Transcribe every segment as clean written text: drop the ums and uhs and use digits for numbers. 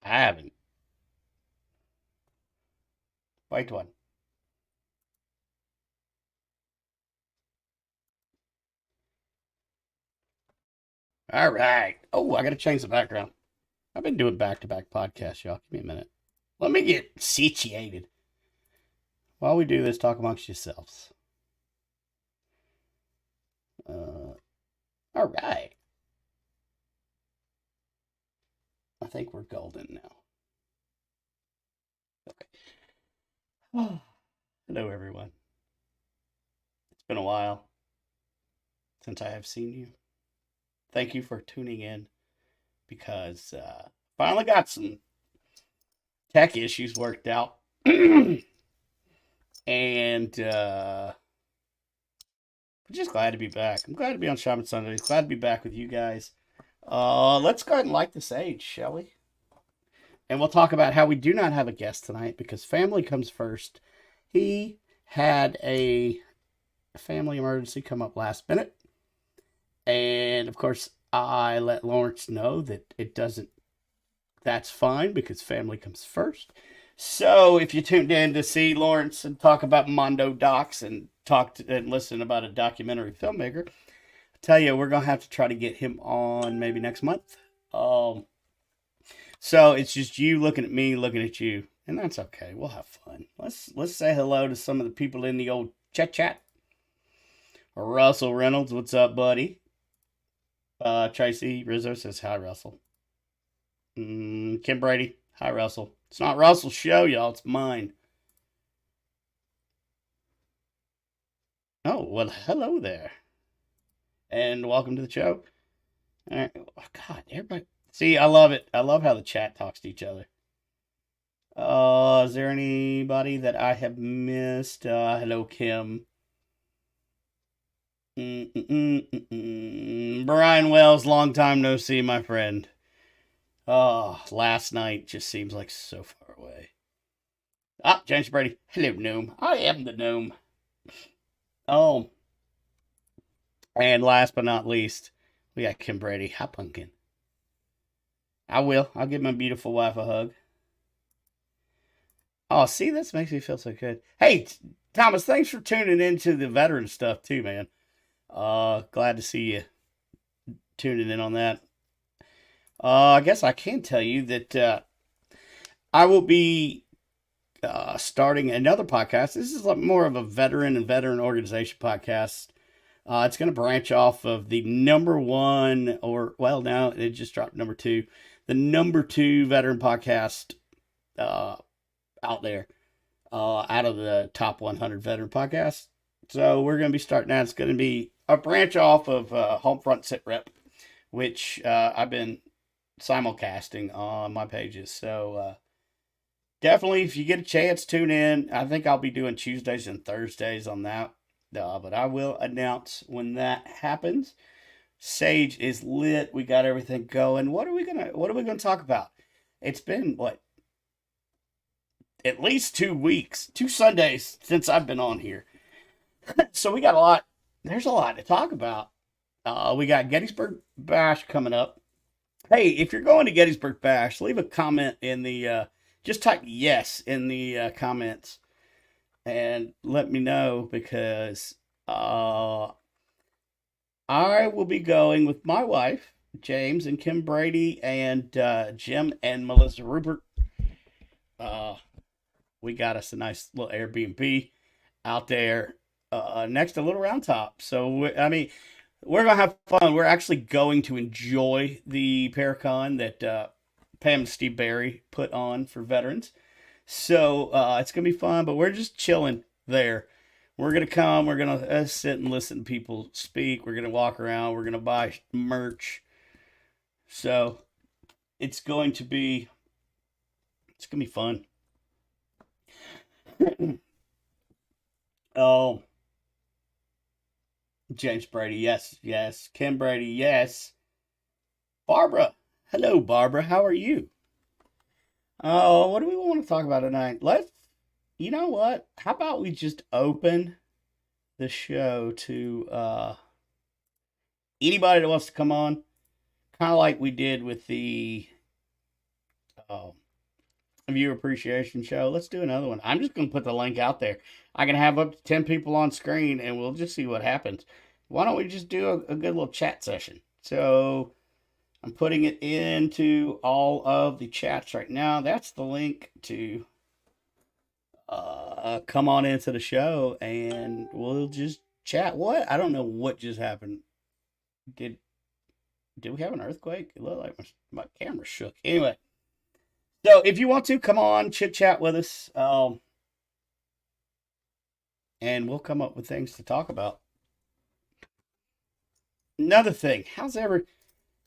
I haven't. Wait one. All right. Oh, I got to change the background. I've been doing back-to-back podcasts, y'all. Give me a minute. Let me get situated. While we do this, talk amongst yourselves. All right. I think we're golden now. Okay. Hello, everyone. It's been a while since I have seen you. Thank you for tuning in because finally got some tech issues worked out. And I'm just glad to be back. I'm glad to be on Shaman Sundays. Glad to be back with you guys. Let's go ahead and light the sage, shall we? And we'll talk about how we do not have a guest tonight because family comes first. He had a family emergency come up last minute. And of course, I let Lawrence know that it doesn't, that's fine because family comes first. So if you tuned in to see Lawrence and talk about MONDOdocs and and listen about a documentary filmmaker, I tell you, we're going to have to try to get him on maybe next month. So it's just you looking at me, looking at you, and that's okay. We'll have fun. Let's say hello to some of the people in the old chat. Russell Reynolds, what's up, buddy? Tracy Rizzo says hi, Russell. Kim Brady, hi, Russell. It's not Russell's show, y'all. It's mine. Oh, well, hello there. And welcome to the show. All right. Oh, God, everybody. See, I love it. I love how the chat talks to each other. Is there anybody that I have missed? Hello, Kim. Brian Wells, long time no see, my friend. Oh, last night just seems like so far away. Ah, James Brady. Hello, Gnome. I am the Gnome. Oh. And last but not least, we got Kim Brady. Hi, Pumpkin. I will. I'll give my beautiful wife a hug. Oh, see, this makes me feel so good. Hey, Thomas, thanks for tuning into the veteran stuff too, man. Glad to see you tuning in on that. I guess I can tell you that I will be starting another podcast. This is more of a veteran and veteran organization podcast. It's going to branch off of the number one, or well, now it just dropped number two, the number two veteran podcast out there, out of the top 100 veteran podcasts. So we're going to be starting that. It's going to be a branch off of Homefront Sit Rep, which I've been simulcasting on my pages. So definitely, if you get a chance, tune in. I think I'll be doing Tuesdays and Thursdays on that. But I will announce when that happens. Sage is lit. We got everything going. What are we gonna talk about? It's been what? At least 2 weeks, 2 Sundays since I've been on here. So we got a lot. There's a lot to talk about. We got Gettysburg Bash coming up. Hey, if you're going to Gettysburg Bash, leave a comment in the just type yes in the comments and let me know because uh, I will be going with my wife, James and Kim Brady, and Jim and Melissa Rupert. Uh, we got us a nice little Airbnb out there next to Little Round Top. So, I mean, we're going to have fun. We're actually going to enjoy the Paracon that Pam and Steve Barry put on for veterans. So it's going to be fun, but we're just chilling there. We're going to come. We're going to sit and listen to people speak. We're going to walk around. We're going to buy merch. So it's going to be fun. Oh, James Brady, yes, yes. Kim Brady, yes. Barbara, hello, Barbara. How are you? Oh, what do we want to talk about tonight? You know what? How about we just open the show to anybody that wants to come on, kind of like we did with the uh, viewer appreciation show. Let's do another one. I'm just going to put the link out there. I can have up to 10 people on screen and we'll just see what happens. Why don't we just do a good little chat session? So I'm putting it into all of the chats right now. That's the link to come on into the show and we'll just chat. What? I don't know what just happened. Did did we have an earthquake? It looked like my camera shook. Anyway, so if you want to come on, chit chat with us, and we'll come up with things to talk about. Another thing, how's ever,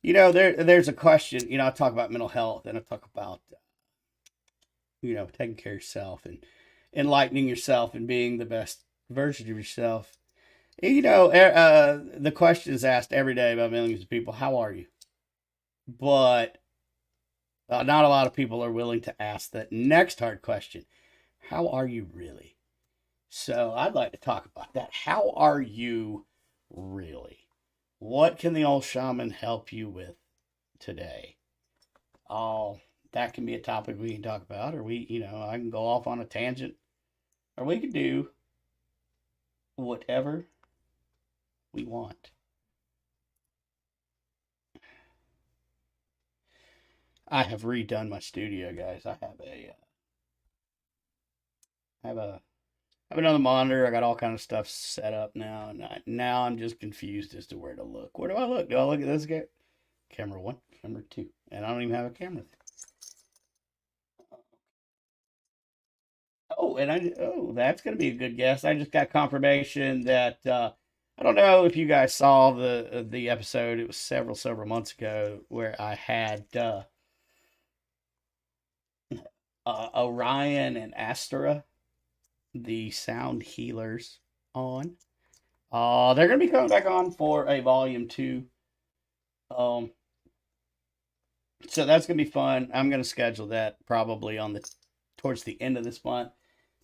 there's a question. I talk about mental health, and I talk about taking care of yourself and enlightening yourself and being the best version of yourself. The question is asked every day by millions of people: How are you? But not a lot of people are willing to ask that next hard question: How are you really? So I'd like to talk about that. How are you really? What can the old shaman help you with today? Oh, that can be a topic we can talk about, or I can go off on a tangent, or we can do whatever we want. I have redone my studio, guys. I have a I have another monitor. I got all kind of stuff set up now, and now I'm just confused as to where to look. Where do I look? Do I look at this guy? Camera one, camera two, and I don't even have a camera. That's gonna be a good guess. I just got confirmation that I don't know if you guys saw the episode. It was several months ago where I had Orion and Astera, the sound healers, on. They're gonna be coming back on for a volume two. Um, so that's gonna be fun. I'm gonna schedule that probably on the towards the end of this month.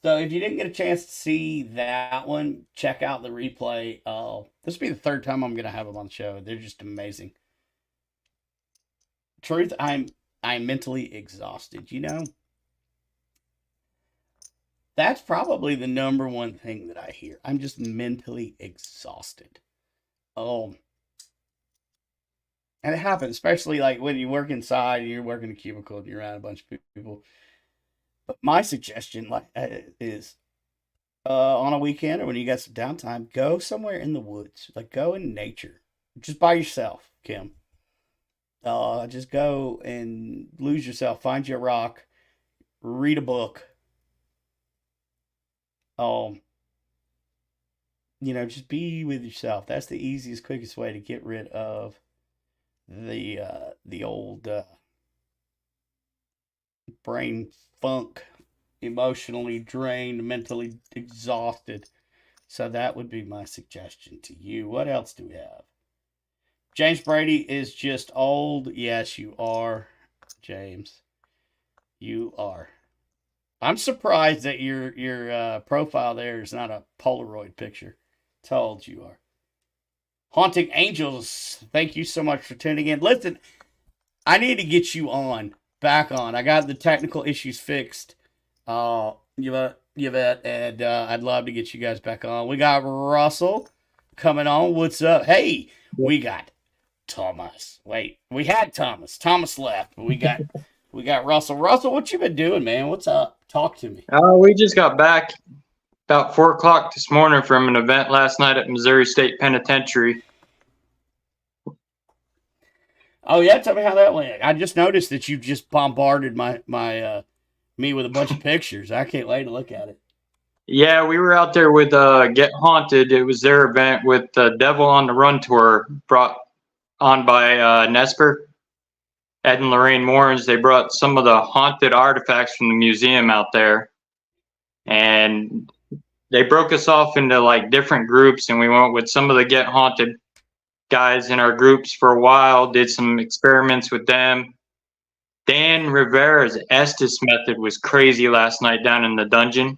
So if you didn't get a chance to see that one, check out the replay. This will be the third time I'm gonna have them on the show. They're just amazing. Truth, I'm mentally exhausted. That's probably the number one thing that I hear. I'm just mentally exhausted. Um, and it happens, especially like when you work inside and you're working a cubicle and you're around a bunch of people. But my suggestion is on a weekend or when you got some downtime, go somewhere in the woods. Like go in nature, just by yourself, Kim. Just go and lose yourself. Find you a rock, read a book. Um, just be with yourself. That's the easiest, quickest way to get rid of the old brain funk, emotionally drained, mentally exhausted. So that would be my suggestion to you. What else do we have? James Brady is just old. Yes, you are, James. You are. I'm surprised that your profile there is not a Polaroid picture. That's how old you are. Haunting Angels, thank you so much for tuning in. Listen, I need to get you back on. I got the technical issues fixed. Yvette, and I'd love to get you guys back on. We got Russell coming on. What's up? Hey, we got Thomas. Wait, we had Thomas. Thomas left, but we got Russell. Russell, what you been doing, man? What's up? Talk to me. We just got back about 4 o'clock this morning from an event last night at Missouri State Penitentiary. Oh yeah, tell me how that went. I just noticed that you just bombarded my me with a bunch of pictures. I can't wait to look at it. Yeah, we were out there with Get Haunted. It was their event with the Devil on the Run tour brought on by Nesper, Ed and Lorraine Moorens. They brought some of the haunted artifacts from the museum out there, and they broke us off into like different groups, and we went with some of the Get Haunted guys in our groups for a while, did some experiments with them. Dan Rivera's Estes method was crazy last night down in the dungeon.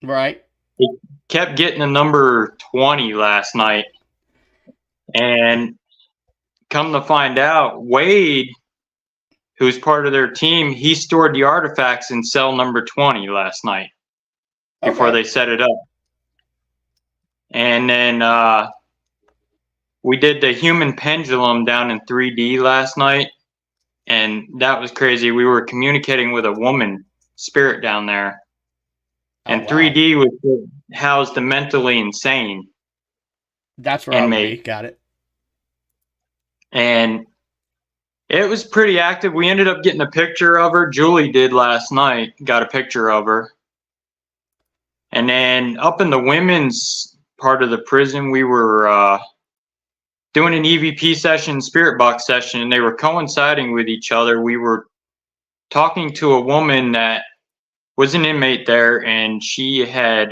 Right. He kept getting a number 20 last night. And come to find out, Wade, who's part of their team, he stored the artifacts in cell number 20 last night before they set it up. And then we did the human pendulum down in 3D last night. And that was crazy. We were communicating with a woman spirit down there. And 3D was housed the mentally insane. That's where I would be. Got it. And it was pretty active. We ended up getting a picture of her. Julie did last night. Got a picture of her. And then up in the women's part of the prison, we were doing an EVP session, spirit box session, and they were coinciding with each other. We were talking to a woman that was an inmate there, and she had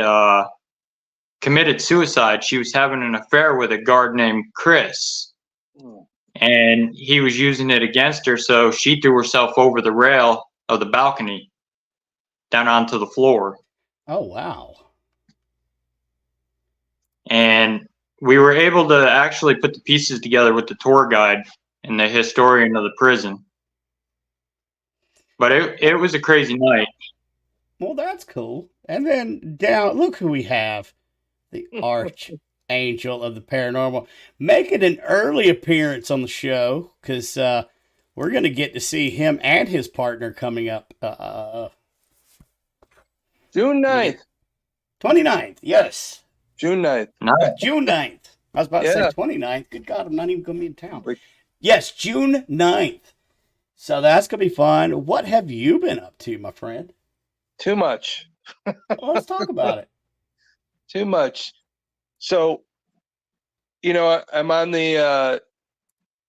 committed suicide. She was having an affair with a guard named Chris, and he was using it against her, so she threw herself over the rail of the balcony down onto the floor. Oh, wow. And we were able to actually put the pieces together with the tour guide and the historian of the prison. But it was a crazy night. Well, that's cool. And then down, look who we have. The Archangel of the Paranormal. Making an early appearance on the show, because we're going to get to see him and his partner coming up. June 9th. 29th, yes. June 9th. June 9th. I was about to say 29th. Good God, I'm not even going to be in town. Yes, June 9th. So that's going to be fun. What have you been up to, my friend? Too much. Well, let's talk about it. Too much. So, you know, I'm on the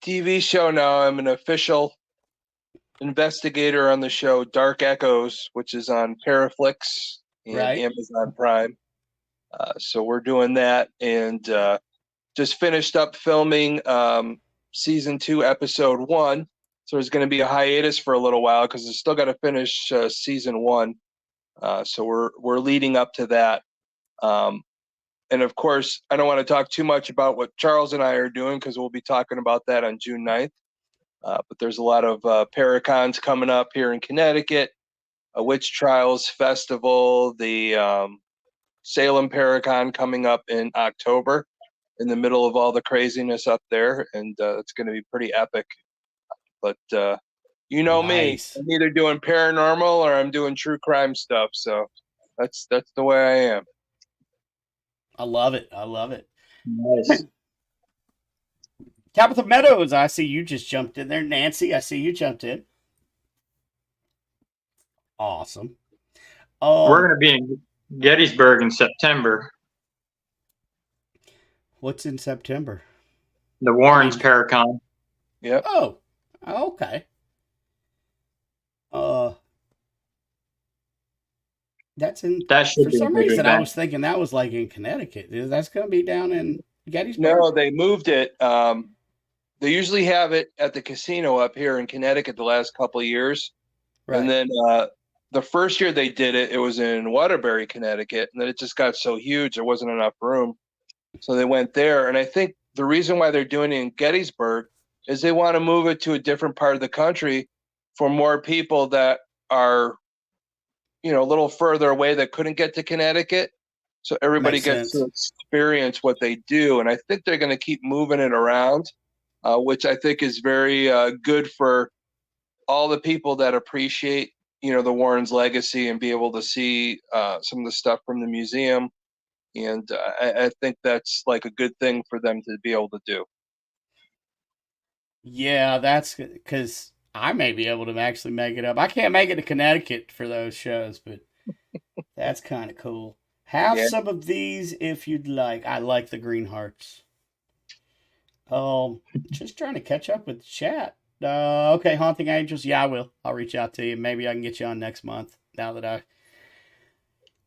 TV show now. I'm an official investigator on the show Dark Echoes, which is on Paraflix and Amazon Prime. So we're doing that, and just finished up filming season 2, episode 1. So there's going to be a hiatus for a little while because I still got to finish season 1. So we're leading up to that. And of course, I don't want to talk too much about what Charles and I are doing because we'll be talking about that on June 9th. But there's a lot of Paracons coming up here in Connecticut, a Witch Trials Festival, the Salem Paracon coming up in October in the middle of all the craziness up there. And it's going to be pretty epic. But you know me, I'm either doing paranormal or I'm doing true crime stuff. So that's the way I am. I love it. I love it. Nice. Tabitha Meadows, I see you just jumped in there. Nancy, I see you jumped in. Awesome. We're going to be in Gettysburg in September. What's in September? The Warrens Paracon. Yep. Oh, okay. That's in. That should for be some a good reason, event. I was thinking that was like in Connecticut. That's going to be down in Gettysburg? No, they moved it. They usually have it at the casino up here in Connecticut the last couple of years. Right. And then the first year they did it, it was in Waterbury, Connecticut. And then it just got so huge, there wasn't enough room. So they went there. And I think the reason why they're doing it in Gettysburg is they want to move it to a different part of the country for more people that are, you know, a little further away that couldn't get to Connecticut. So everybody Makes gets sense. to experience what they do. And I think they're going to keep moving it around, which I think is very good for all the people that appreciate, you know, the Warrens' legacy and be able to see some of the stuff from the museum. And I think that's like a good thing for them to be able to do. Yeah, that's because I may be able to actually make it up. I can't make it to Connecticut for those shows, but that's kind of cool. Have Yeah. some of these if you'd like. I like the green hearts. Just trying to catch up with the chat. Okay, Haunting Angels. Yeah, I will. I'll reach out to you. Maybe I can get you on next month. Now that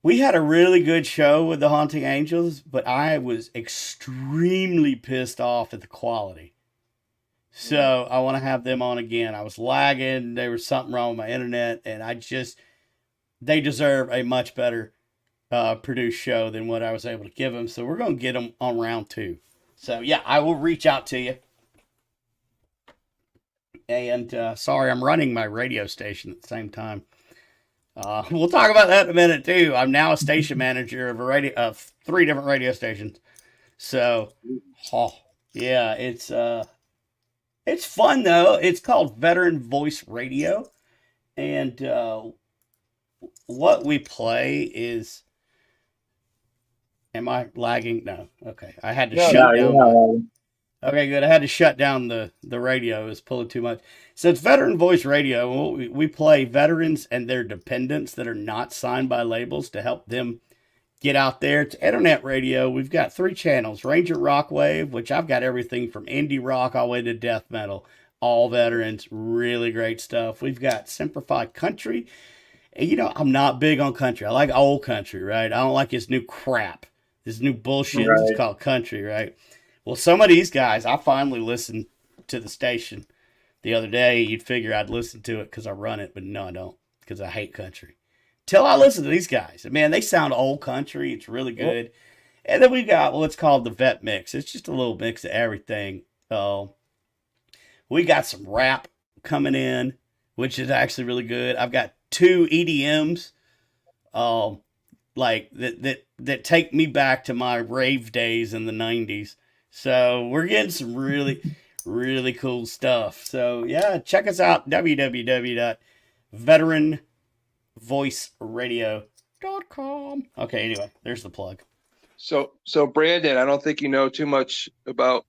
we had a really good show with the Haunting Angels, but I was extremely pissed off at the quality. So I want to have them on again. I was lagging. There was something wrong with my internet, and they deserve a much better produced show than what I was able to give them. So we're going to get them on round 2. So yeah, I will reach out to you. And sorry, I'm running my radio station at the same time. We'll talk about that in a minute too. I'm now a station manager of 3 different radio stations. So, yeah, it's fun though. It's called Veteran Voice Radio, and what we play is. Am I lagging? No. Okay, I had to shut down. Okay, good. I had to shut down the radio. It was pulling too much. So it's Veteran Voice Radio. We play veterans and their dependents that are not signed by labels to help them get out there. It's internet radio. We've got 3 channels. Ranger Rockwave, which I've got everything from indie rock all the way to death metal. All veterans. Really great stuff. We've got Simplified Country. And, you know, I'm not big on country. I like old country, right? I don't like this new crap. This new bullshit that's called country, right? Well, some of these guys, I finally listened to the station the other day. You'd figure I'd listen to it because I run it, but no, I don't, because I hate country. Till I listen to these guys. Man, they sound old country. It's really good. And then we got what's called the Vet Mix. It's just a little mix of everything. We got some rap coming in, which is actually really good. I've got 2 EDMs like that take me back to my rave days in the 90s. So we're getting some really, really cool stuff. So yeah, check us out, www.veteranvoiceradio.com. Okay, anyway, there's the plug. So Brandon, I don't think you know too much about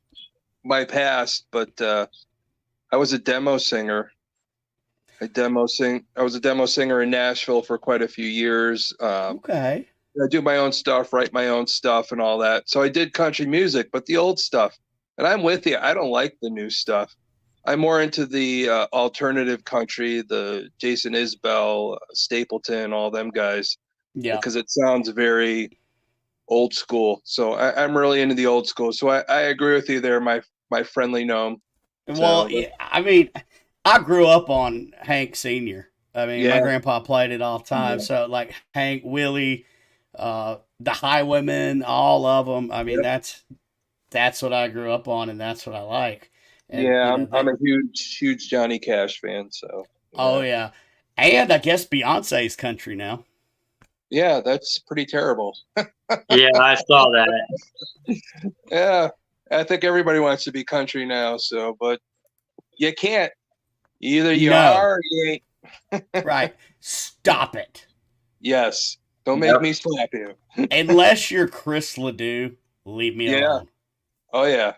my past, but I was a demo singer. I was a demo singer in Nashville for quite a few years. Okay. I do my own stuff, write my own stuff and all that. So I did country music, but the old stuff. And I'm with you. I don't like the new stuff. I'm more into the alternative country, the Jason Isbell, Stapleton, all them guys. Yeah. Because it sounds very old school. So I'm really into the old school. So I agree with you there, my friendly gnome. Well, yeah, I mean, I grew up on Hank Sr. I mean, my grandpa played it all the time. So like Hank, Willie, the Highwaymen, all of them. I mean, that's what I grew up on, and that's what I like. And, I'm a huge Johnny Cash fan. So. Oh yeah, and I guess Beyonce's country now. Yeah, that's pretty terrible. Yeah, I saw that. Yeah, I think everybody wants to be country now. So, but you can't. Either you are or you ain't. Right. Stop it. Yes. Don't make me slap you. Unless you're Chris Ledoux, leave me alone. Oh yeah.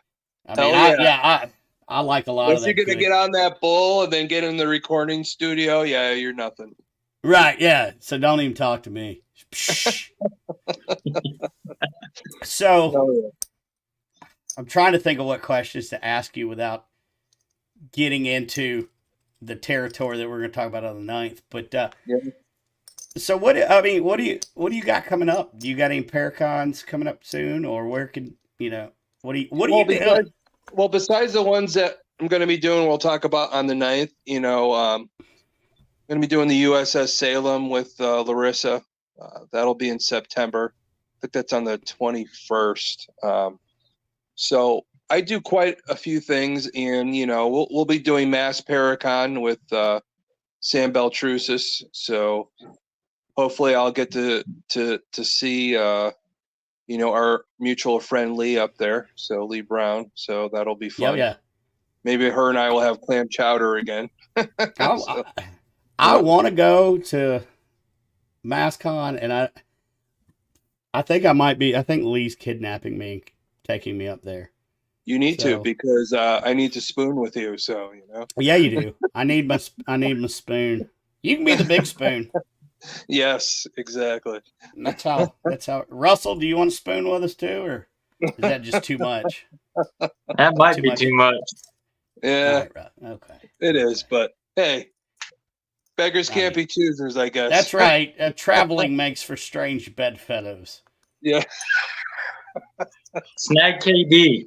I mean, I like a lot of that. You're gonna get on that bull and then get in the recording studio. Yeah, you're nothing. Right. Yeah. So don't even talk to me. So I'm trying to think of what questions to ask you without getting into the territory that we're going to talk about on the 9th. But so what do you got coming up? Do you got any Paracons coming up soon, or where can what do you doing? Well, besides the ones that I'm going to be doing, we'll talk about on the 9th. I'm going to be doing the USS Salem with Larissa. That'll be in September. I think that's on the 21st. So I do quite a few things, and we'll be doing Mass Paracon with Sam Beltrusis. So hopefully, I'll get to see our mutual friend Lee up there. So Lee Brown. So that'll be fun. Yeah. Maybe her and I will have clam chowder again. So, I want to go to MassCon, and I think I might be. I think Lee's kidnapping me, taking me up there. you need to, because I need to spoon with you. So Yeah, you do. I need my spoon. You can be the big spoon. Yes, exactly. That's how. Russell, do you want to spoon with us too, or is that just too much? That might be too much. Yeah, right. Okay. It is. But hey, beggars can't be choosers, I guess. That's right. Traveling makes for strange bedfellows. Yeah. Snag KB.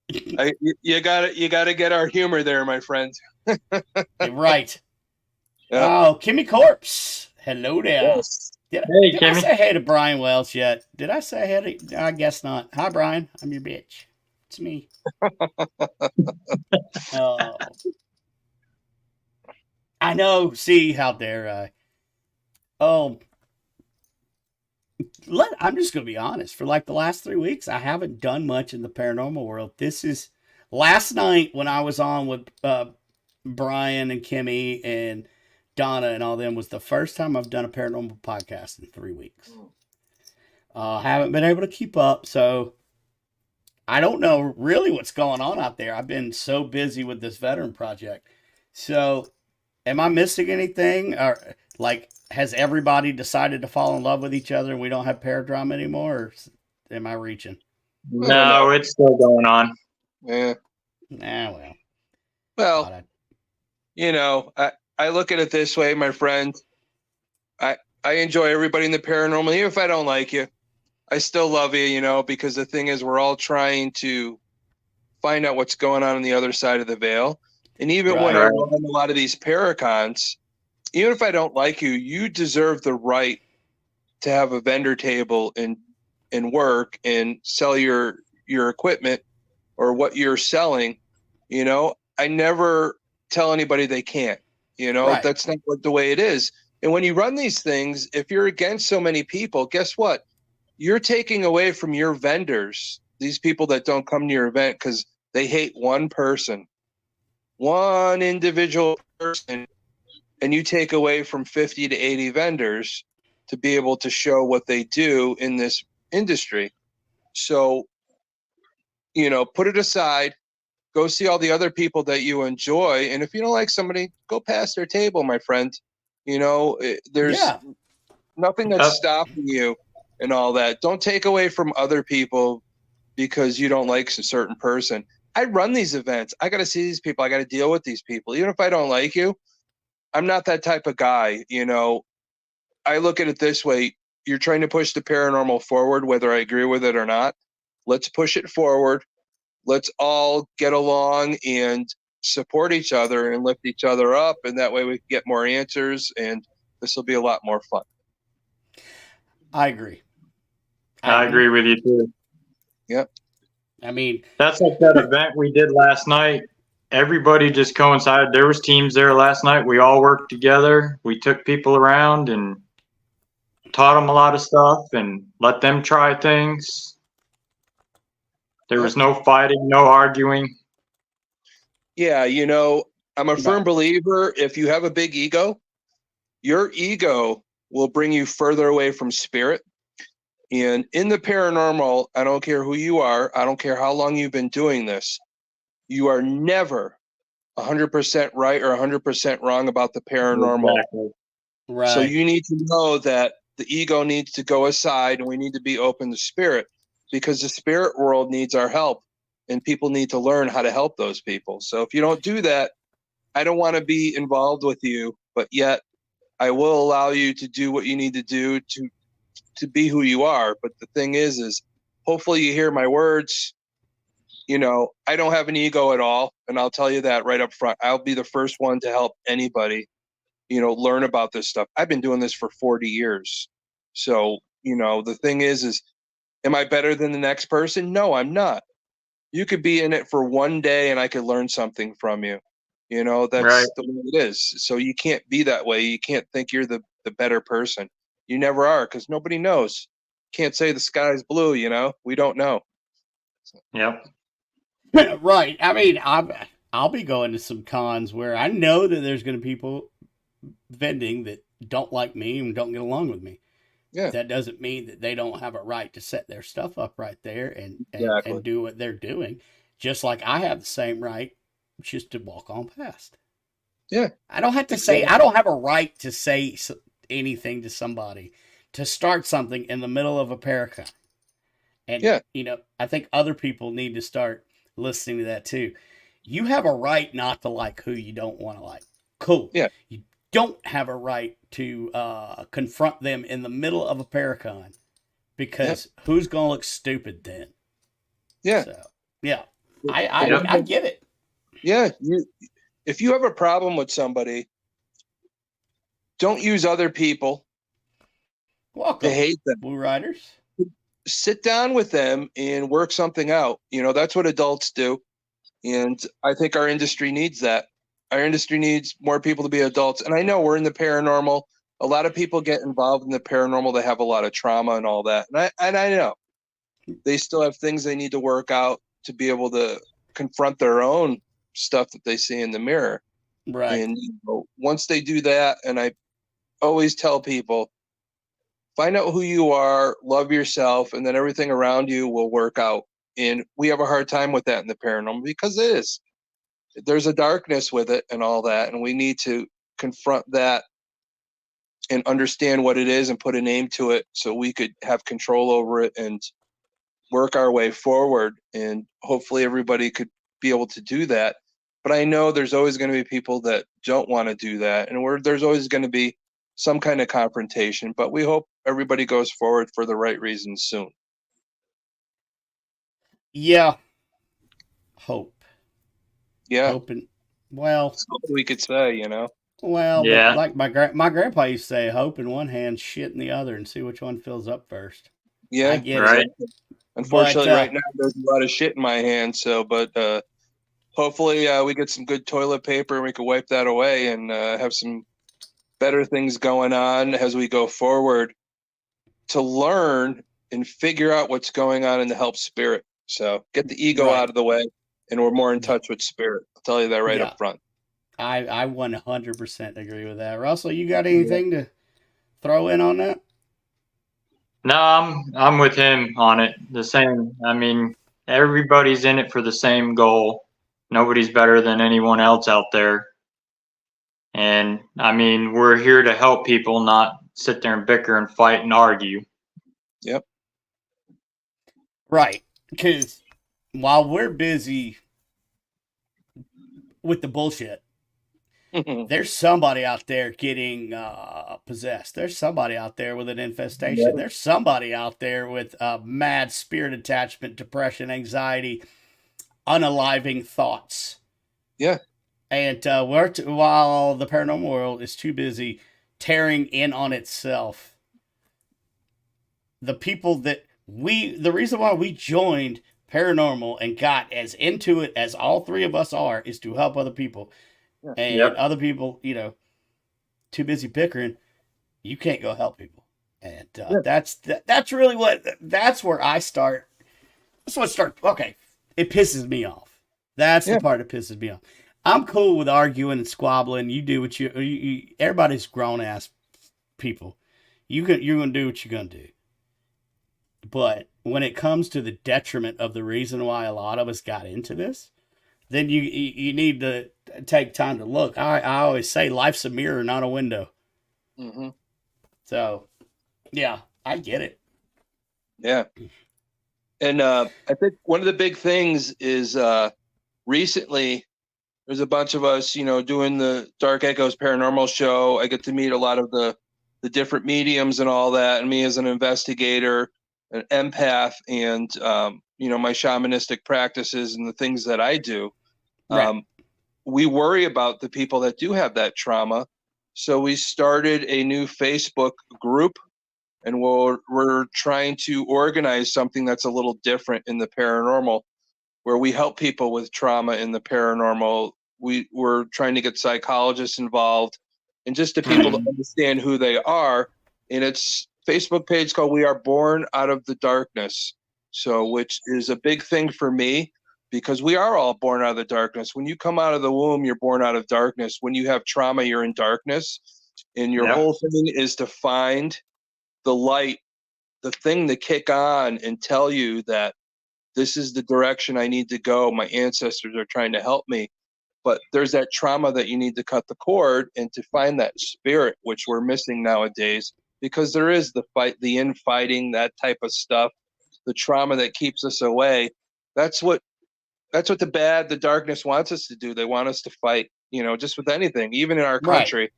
You gotta get our humor there, my friend. Right. Yeah. Oh, Kimmy Corpse. Hello there. Yes. Did Hey, I Kimmy. say hey to Brian Welch yet? Did I say hey to? I guess not. Hi, Brian. I'm your bitch. It's me. Oh. I know. See, how dare I? Oh. I'm just going to be honest. For like the last 3 weeks, I haven't done much in the paranormal world. This is last night when I was on with Brian and Kimmy and Donna and all them was the first time I've done a paranormal podcast in 3 weeks. Haven't been able to keep up, so I don't know really what's going on out there. I've been so busy with this veteran project. So, am I missing anything? Or like, has everybody decided to fall in love with each other and we don't have paradrama anymore? Or am I reaching? No, it's still going on. Yeah. Well. Well, I look at it this way, my friend. I enjoy everybody in the paranormal. Even if I don't like you, I still love you, because the thing is, we're all trying to find out what's going on the other side of the veil. And even when I run a lot of these paracons, even if I don't like you, you deserve the right to have a vendor table and work and sell your equipment or what you're selling. I never tell anybody they can't. That's not the way it is. And when you run these things, if you're against so many people, guess what? You're taking away from your vendors, these people that don't come to your event because they hate one person, one individual person, and you take away from 50 to 80 vendors to be able to show what they do in this industry. So, put it aside, go see all the other people that you enjoy. And if you don't like somebody, go past their table, my friend. There's nothing that's stopping you and all that. Don't take away from other people because you don't like a certain person. I run these events. I got to see these people. I got to deal with these people. Even if I don't like you, I'm not that type of guy. I look at it this way. You're trying to push the paranormal forward, whether I agree with it or not. Let's push it forward. Let's all get along and support each other and lift each other up. And that way we can get more answers, and this will be a lot more fun. I agree. I agree with you too. Yep. I mean, that's like that event we did last night. Everybody just coincided. There was teams there last night. We all worked together. We took people around and taught them a lot of stuff and let them try things. There was no fighting, no arguing. Yeah, I'm a firm believer, if you have a big ego, your ego will bring you further away from spirit. And in the paranormal, I don't care who you are, I don't care how long you've been doing this, you are never 100% right or 100% wrong about the paranormal. Exactly. Right. So you need to know that the ego needs to go aside and we need to be open to spirit, because the spirit world needs our help and people need to learn how to help those people. So if you don't do that, I don't want to be involved with you, but yet I will allow you to do what you need to do to be who you are. But the thing is hopefully you hear my words. I don't have an ego at all. And I'll tell you that right up front. I'll be the first one to help anybody, learn about this stuff. I've been doing this for 40 years. So, the thing is am I better than the next person? No, I'm not. you could be in it for one day and I could learn something from you. You know, that's Right. the way it is. So you can't be that way. You can't think you're the better person. You never are, because nobody knows. Can't say the sky's blue, you know? We don't know. Yep. Right. I mean, I'll be going to some cons where I know that there's going to be people vending that don't like me and don't get along with me. Yeah. That doesn't mean that they don't have a right to set their stuff up right there Exactly. and do what they're doing. Just like I have the same right just to walk on past. Yeah. I don't have to Exactly. I don't have a right to say anything to somebody, to start something in the middle of a paracon. And, Yeah. you know, I think other people need to start listening to that too. You have a right not to like who you don't want to like. Cool. Yeah. You don't have a right to confront them in the middle of a paracon, because who's going to look stupid then? Yeah. So, yeah, I get it. Yeah. If you have a problem with somebody, don't use other people Welcome, to hate them. Blue Riders. Sit down with them and work something out. You know, that's what adults do. And I think our industry needs that. Our industry needs more people to be adults. And I know we're in the paranormal. A lot of people get involved in the paranormal. They have a lot of trauma and all that. And I know they still have things they need to work out to be able to confront their own stuff that they see in the mirror. Right. And you know, once they do that, and I always tell people, find out who you are, love yourself, and then everything around you will work out. And we have a hard time with that in the paranormal, because it is. There's a darkness with it and all that, and we need to confront that and understand what it is and put a name to it so we could have control over it and work our way forward. And hopefully everybody could be able to do that. But I know there's always going to be people that don't want to do that, and there's always going to be some kind of confrontation, but we hope everybody goes forward for the right reasons soon. Yeah. Hope. Yeah. Hoping. Well, That's what we could say, you know. well, Yeah. but like my grandpa used to say, hope in one hand, shit in the other, and see which one fills up first. Yeah. I get Right. it. Unfortunately, But, right now there's a lot of shit in my hand. So, but hopefully we get some good toilet paper and we can wipe that away and have some better things going on as we go forward to learn and figure out what's going on and to help spirit. So get the ego Right. out of the way, and we're more in touch with spirit. I'll tell you that right Yeah. up front. I 100% agree with that. Russell, you got anything to throw in on that? No, I'm with him on it. The same. I mean, everybody's in it for the same goal. Nobody's better than anyone else out there. And I mean, we're here to help people, not sit there and bicker and fight and argue. Yep. Right. Because while we're busy with the bullshit, there's somebody out there getting possessed. There's somebody out there with an infestation. Yeah. There's somebody out there with mad spirit attachment, depression, anxiety, unaliving thoughts. Yeah. And while the paranormal world is too busy tearing in on itself, the people that the reason why we joined paranormal and got as into it as all three of us are is to help other people. Yeah. And Yep. other people, you know, too busy bickering, you can't go help people. And that's really that's where I start. That's what starts. Okay, it pisses me off. That's Yeah. the part that pisses me off. I'm cool with arguing and squabbling. You do what you everybody's grown ass people. You're gonna do what you're gonna do. But when it comes to the detriment of the reason why a lot of us got into this, then you need to take time to look. I always say life's a mirror, not a window. Mm-hmm. So, yeah, I get it. Yeah. And I think one of the big things is recently there's a bunch of us, you know, doing the Dark Echoes Paranormal show. I get to meet a lot of the different mediums and all that. And me as an investigator, an empath, and, you know, my shamanistic practices and the things that I do. Right. We worry about the people that do have that trauma. So we started a new Facebook group, and we're trying to organize something that's a little different in the paranormal. where we help people with trauma in the paranormal. We're trying to get psychologists involved and just to people to understand who they are. And it's Facebook page called We Are Born Out of the Darkness. So, which is a big thing for me because we are all born out of the darkness. When you come out of the womb, you're born out of darkness. When you have trauma, you're in darkness. And your whole thing is to find the light, the thing to kick on and tell you that this is the direction I need to go. My ancestors are trying to help me. But there's that trauma that you need to cut the cord and to find that spirit, which we're missing nowadays, because there is the fight, the infighting, that type of stuff, the trauma that keeps us away. That's what the darkness wants us to do. They want us to fight, just with anything, even in our country.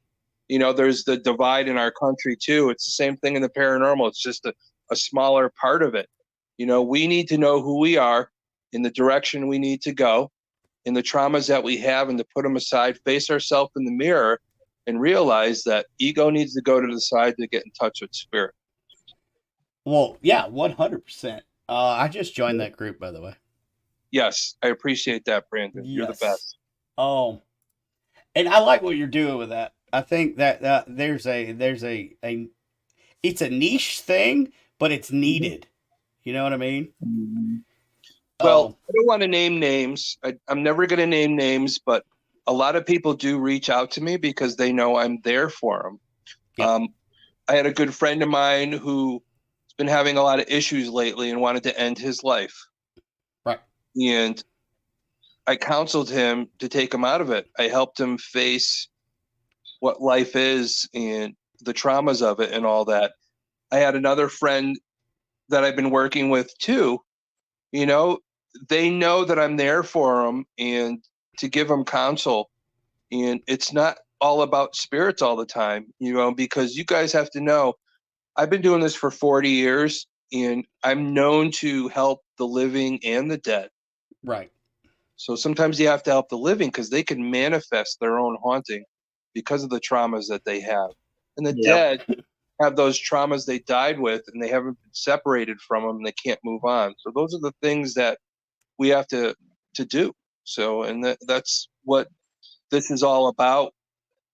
Right. There's the divide in our country too. It's the same thing in the paranormal. It's just a smaller part of it. We need to know who we are, in the direction we need to go, in the traumas that we have, and to put them aside, face ourselves in the mirror, and realize that ego needs to go to the side to get in touch with spirit. Well, yeah, 100%. I just joined that group, by the way. Yes, I appreciate that, Brandon. Yes. You're the best. And I like what you're doing with that. I think that there's it's a niche thing, but it's needed. You know what I mean? Mm-hmm. Well, I don't want to name names. I'm never going to name names, but a lot of people do reach out to me because they know I'm there for them. Yeah. I had a good friend of mine who's been having a lot of issues lately and wanted to end his life. Right. And I counseled him to take him out of it. I helped him face what life is and the traumas of it and all that. I had another friend that I've been working with too. They know that I'm there for them and to give them counsel. And it's not all about spirits all the time, because you guys have to know, I've been doing this for 40 years and I'm known to help the living and the dead. Right. So sometimes you have to help the living because they can manifest their own haunting because of the traumas that they have. And the dead have those traumas they died with and they haven't been separated from them and they can't move on. So those are the things that we have to do. So, and that's what this is all about.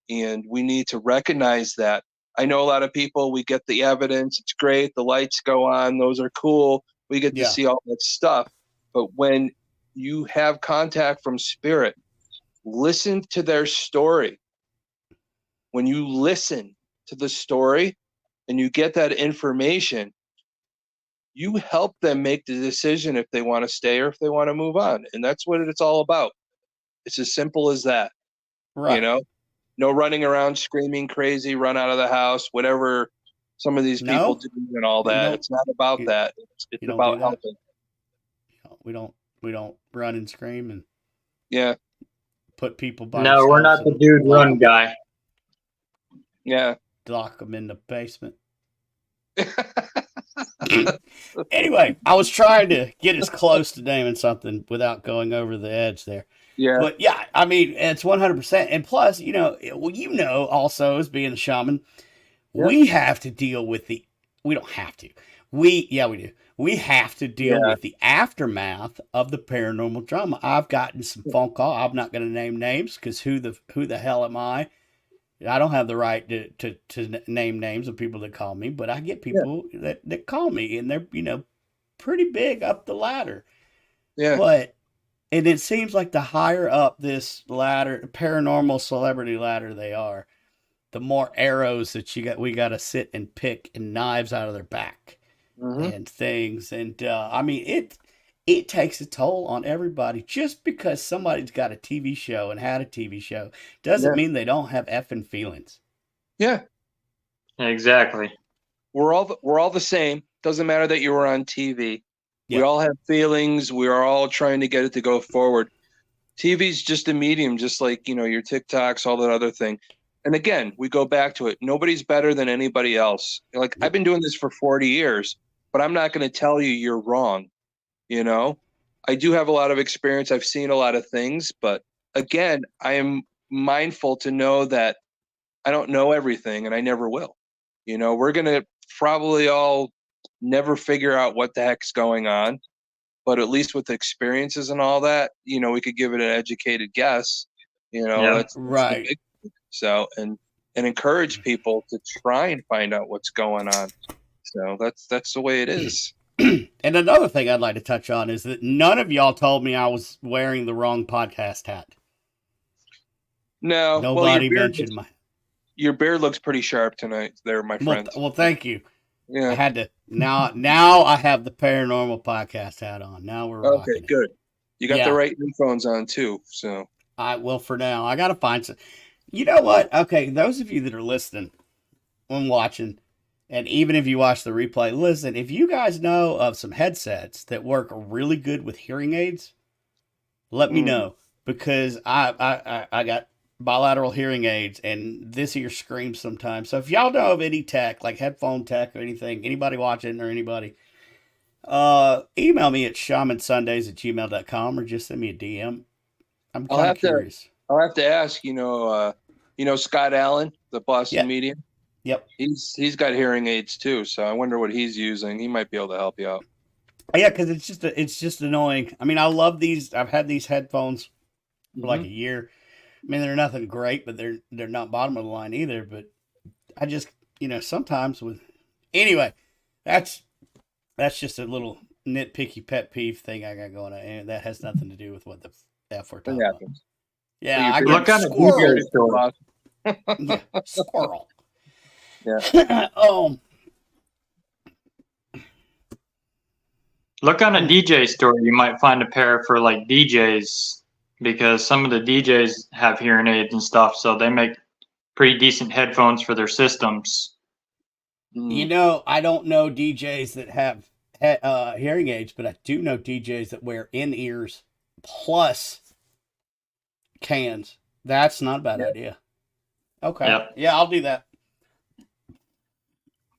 And we need to recognize that. I know a lot of people, we get the evidence. It's great. The lights go on. Those are cool. We get to see all that stuff. But when you have contact from spirit, listen to their story. When you listen to the story and you get that information, you help them make the decision if they want to stay or if they want to move on. And that's what it's all about. It's as simple as that. Right. No running around screaming crazy, run out of the house, whatever some of these people do and all that. It's not about that. It's about helping. We don't run and scream and put people by No, we're not the dude run guy. Yeah. Lock them in the basement. Anyway, I was trying to get as close to naming something without going over the edge there. Yeah. But yeah, I mean, it's 100%. And plus, also as being a shaman, we have to deal with we don't have to. We do. We have to deal with the aftermath of the paranormal drama. I've gotten some phone call. I'm not going to name names because who the hell am I? I don't have the right to name names of people that call me, but I get people that call me and they're, pretty big up the ladder. Yeah. And it seems like the higher up this ladder, paranormal celebrity ladder they are, the more arrows that we got to sit and pick and knives out of their back and things. And I mean, it takes a toll on everybody. Just because somebody's got a TV show and had a TV show doesn't mean they don't have effing feelings. Yeah. Exactly. We're all the same. Doesn't matter that you were on TV. Yeah. We all have feelings. We are all trying to get it to go forward. TV's just a medium, just like, your TikToks, all that other thing. And again, we go back to it. Nobody's better than anybody else. Like, I've been doing this for 40 years, but I'm not going to tell you you're wrong. I do have a lot of experience. I've seen a lot of things, but again, I am mindful to know that I don't know everything and I never will. We're going to probably all never figure out what the heck's going on. but at least with experiences and all that, we could give it an educated guess. Yeah. That's the Right. big thing. So, and encourage people to try and find out what's going on. So that's the way it is. And another thing I'd like to touch on is that none of y'all told me I was wearing the wrong podcast hat. No, well, Nobody mentioned your beard looks pretty sharp tonight, there, my friend. Well, thank you. Yeah. I had to now I have the Paranormal podcast hat on. Now we're rocking it. Good. You got the right earphones on too. So for now I gotta find some. You know what? Okay, those of you that are listening and watching, and even if you watch the replay, listen. If you guys know of some headsets that work really good with hearing aids, let me know, because I got bilateral hearing aids and this ear screams sometimes. So if y'all know of any tech, like headphone tech or anything, anybody watching or anybody, email me at shamansundays@gmail.com or just send me a DM. I'm kind of curious. I'll have to ask, Scott Allen, the Boston Media. Yep. He's got hearing aids too, so I wonder what he's using. He might be able to help you out. Yeah, because it's just annoying. I mean, I love these. I've had these headphones for like a year. I mean, they're nothing great, but they're not bottom of the line either. But I just, sometimes anyway, that's just a little nitpicky pet peeve thing I got going on, and that has nothing to do with what the F we're talking about. Yeah, I look on squirrel. Squirrel. Yeah. Look on a DJ store. You might find a pair for like DJs, because some of the DJs have hearing aids and stuff, so they make pretty decent headphones for their systems. I don't know DJs that have hearing aids, but I do know DJs that wear in-ears plus cans. That's not a bad idea. Okay. Yep. Yeah, I'll do that.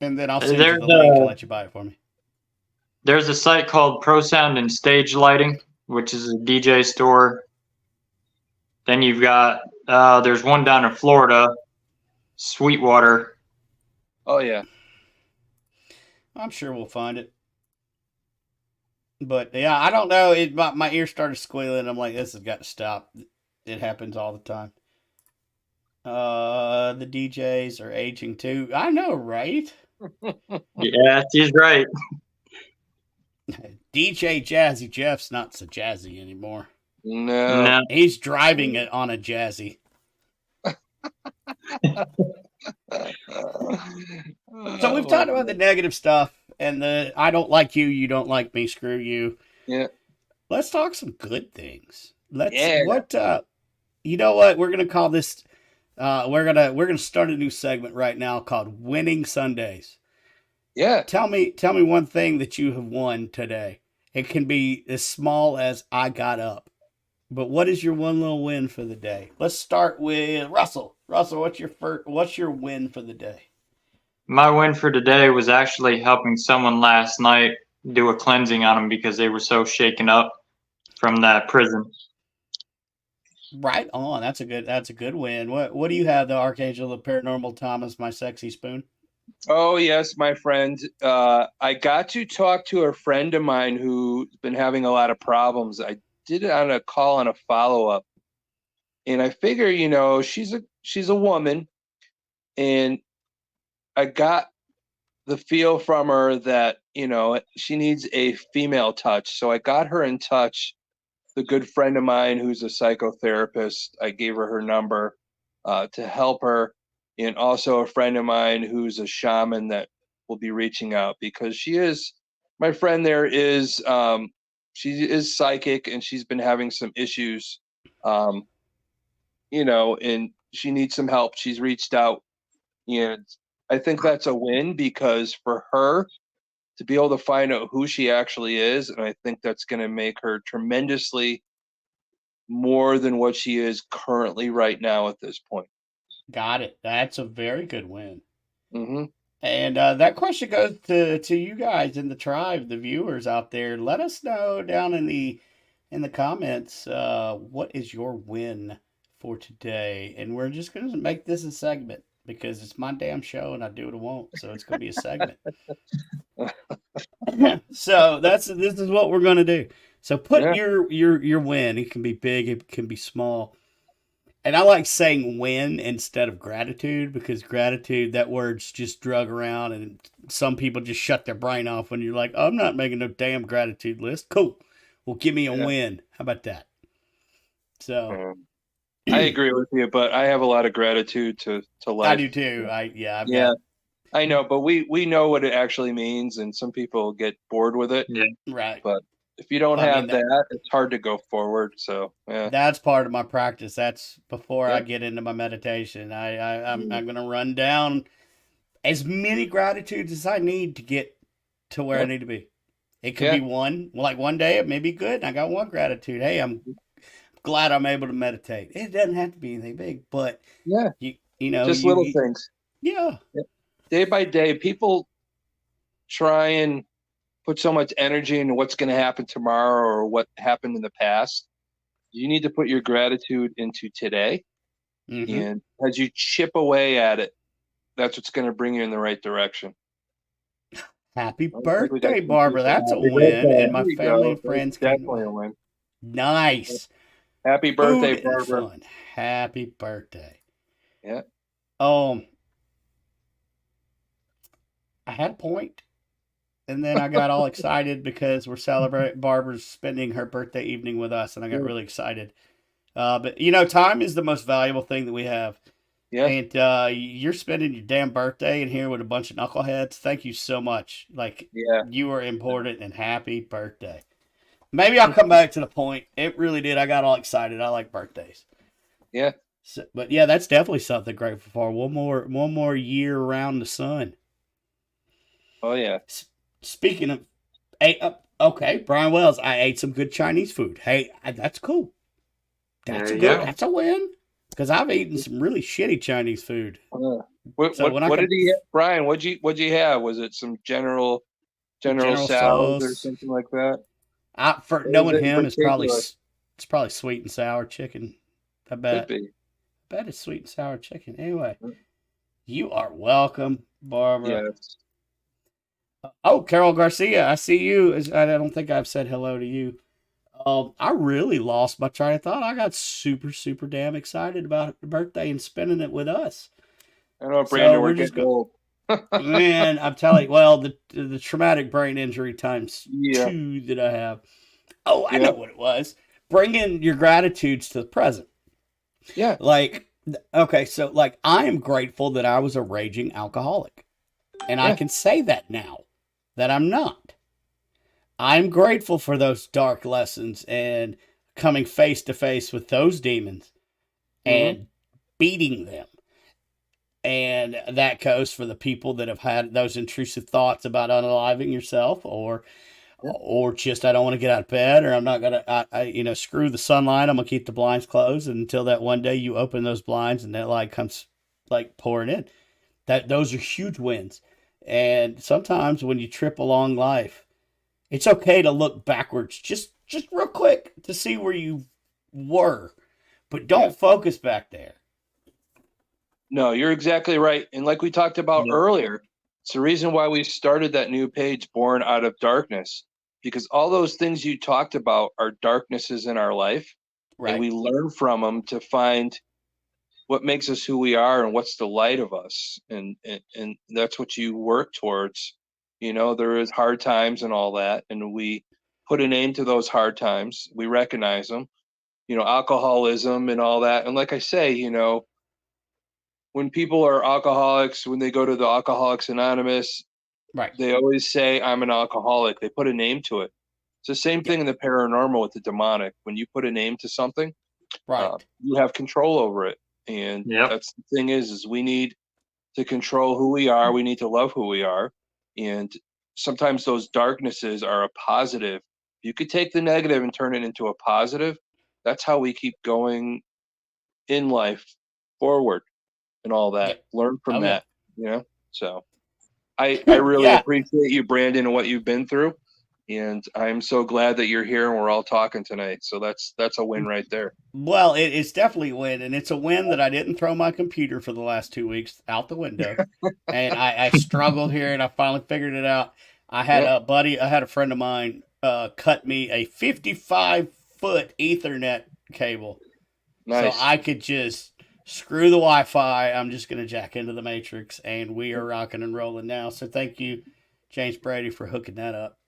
And then I'll send you the link and let you buy it for me. There's a site called Pro Sound and Stage Lighting, which is a DJ store. Then you've got, there's one down in Florida, Sweetwater. Oh, yeah. I'm sure we'll find it. But, yeah, I don't know. My ear started squealing. I'm like, this has got to stop. It happens all the time. The DJs are aging too. I know, right? Yeah, she's right. DJ Jazzy Jeff's not so jazzy anymore. No. He's driving it on a jazzy. So we've talked about the negative stuff and the I don't like you, you don't like me, screw you. Yeah. Let's talk some good things. You know what? We're gonna call this we're gonna start a new segment right now called Winning Sundays. Yeah. Tell me one thing that you have won today. It can be as small as I got up. But what is your one little win for the day? Let's start with Russell. Russell, what's your win for the day? My win for today was actually helping someone last night do a cleansing on them because they were so shaken up from that prison. Right on. That's a good win. What do you have, the Archangel of Paranormal Thomas, my sexy spoon? Oh, yes, my friend. I got to talk to a friend of mine who's been having a lot of problems. I did it on a call on a follow-up. And I figure, she's a woman, and I got the feel from her that, she needs a female touch. So I got her in touch. The good friend of mine who's a psychotherapist, I gave her number to help her. And also a friend of mine who's a shaman that will be reaching out, because my friend there is, she is psychic, and she's been having some issues, and she needs some help. She's reached out, and I think that's a win, because for her to be able to find out who she actually is, and I think that's going to make her tremendously more than what she is currently right now at this point. Got it. That's a very good win. Mm-hmm. And that question goes to you guys in the tribe, the viewers out there. Let us know down in the comments what is your win for today, and we're just gonna make this a segment because it's my damn show and I do what I want, so it's gonna be a segment. So this is what we're gonna do. So put Yeah. your win. It can be big, it can be small. And I like saying win instead of gratitude, because gratitude, that word's just drug around, and some people just shut their brain off when you're like, oh, I'm not making no damn gratitude list. Cool. Well, give me a Yeah. win. How about that? So I agree with you, but I have a lot of gratitude to I life. do too. I Yeah, bet. I know, but we know what it actually means, and some people get bored with it. Yeah. Right. But if you don't Well, I mean have that, it's hard to go forward. So yeah, that's part of my practice. That's before I yeah, get into my meditation. I'm mm, gonna run down as many gratitudes as I need to get to where I yeah, need to be. It could yeah, be one, like one day it may be good, and I got one gratitude. Hey, I'm glad I'm able to meditate. It doesn't have to be anything big, but yeah. you know Just little things. yeah. Yeah. Day by day, people try and put so much energy into what's going to happen tomorrow or what happened in the past. You need to put your gratitude into today, Mm-hmm. and as you chip away at it, that's what's going to bring you in the right direction. Happy I think we got birthday, some Barbara. people. That's a Happy win, birthday. and There my you family go. and That's friends came definitely to. a win. Nice. Happy Food birthday, and Barbara. fun. Happy birthday. Yeah. Um, I had a point, and then I got all excited because we're celebrating Barbara's spending her birthday evening with us, and I got Yeah. really excited. But time is the most valuable thing that we have. Yeah. And you're spending your damn birthday in here with a bunch of knuckleheads. Thank you so much. Like, Yeah. you are important, and happy birthday. Maybe I'll come back to the point. It really did. I got all excited. I like birthdays. Yeah. So, but yeah, that's definitely something grateful for. One more year around the sun. Oh yeah. Speaking of, okay, Brian Wells, I ate some good Chinese food. Hey, that's cool. That's There a you good. go. That's a win. Because I've eaten some really shitty Chinese food. What So what when I what did come, he Brian, what'd you have? Was it some general General Tso's or Tso's, something like that? for What was knowing it in him, particular? it's probably sweet and sour chicken. I Could bet. be. Bet it's sweet and sour chicken. Anyway, you are welcome, Barbara. Yes. Oh, Carol Garcia, I see you. I don't think I've said hello to you. I really lost my train of thought. I got super, super damn excited about the birthday and spending it with us. I know, So Brandon, we're we're just getting going. old. Man, I'm telling you. Well, the traumatic brain injury times Yeah. two that I have. Oh, I know Yeah. what it was. Bringing your gratitudes to the present. Yeah. Like, okay, so like I am grateful that I was a raging alcoholic, and I Yeah. can say that now that I'm not. I'm grateful for those dark lessons and coming face to face with those demons Hmm. and beating them. And that goes for the people that have had those intrusive thoughts about unaliving yourself, Yeah. or just I don't want to get out of bed, or I'm not gonna screw the sunlight. I'm gonna keep the blinds closed until that one day you open those blinds and that light comes like pouring in. Those are huge wins. And sometimes when you trip along life, it's okay to look backwards just real quick to see where you were, but Yeah. don't focus back there. No, you're exactly right. And like we talked about Yeah. earlier, it's the reason why we started that new page, Born Out of Darkness, because all those things you talked about are darknesses in our life, and Right. we learn from them to find what makes us who we are and what's the light of us. And that's what you work towards. There is hard times and all that, and we put a name to those hard times. We recognize them, alcoholism and all that. And like I say, when people are alcoholics, when they go to the Alcoholics Anonymous, Right. they always say, I'm an alcoholic. They put a name to it. It's the same Yeah. thing in the paranormal with the demonic. When you put a name to something, Right. you have control over it. And Yep. that's the thing is we need to control who we are. We need to love who we are. And sometimes those darknesses are a positive. You could take the negative and turn it into a positive. That's how we keep going in life forward and all Yeah. that. Learn from Oh yeah. that, So I really Yeah. appreciate you, Brandon, and what you've been through. And I'm so glad that you're here and we're all talking tonight. So that's a win right there. Well, it's definitely a win, and it's a win that I didn't throw my computer for the last 2 weeks out the window, and I struggled here, and I finally figured it out. I had Yep. I had a friend of mine cut me a 55-foot Ethernet cable, so Nice. I could just screw the Wi-Fi. I'm just gonna jack into the Matrix, and we are rocking and rolling now. So thank you, James Brady, for hooking that up.